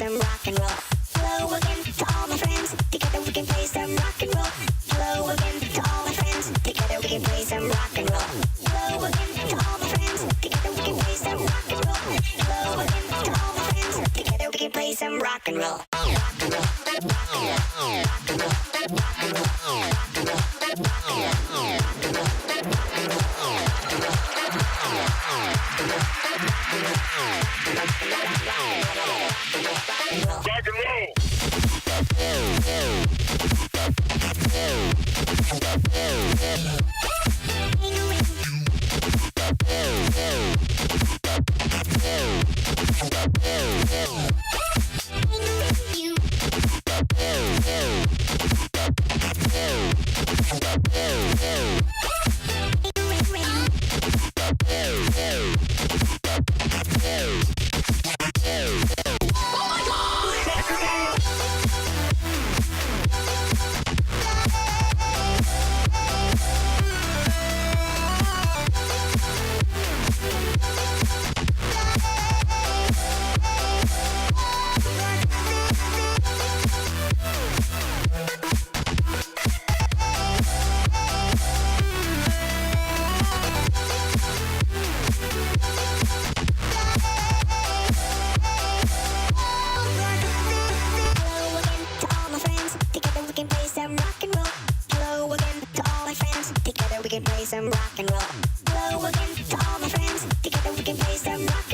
some rock and roll. Hello again to all my friends. Together we can play some rock and roll. Hello again to all my friends. Together we can play some rock and roll. Hello again to all my friends. Together we can play some rock and roll. Hello again to all my friends. Together we can play some rock and roll. Rock and roll. Rock and roll. Rock and roll. Rock and roll. Rock and roll. Rock and roll. Rock and roll. Play some rock and roll. Hello again to all my friends. Together we can play some rock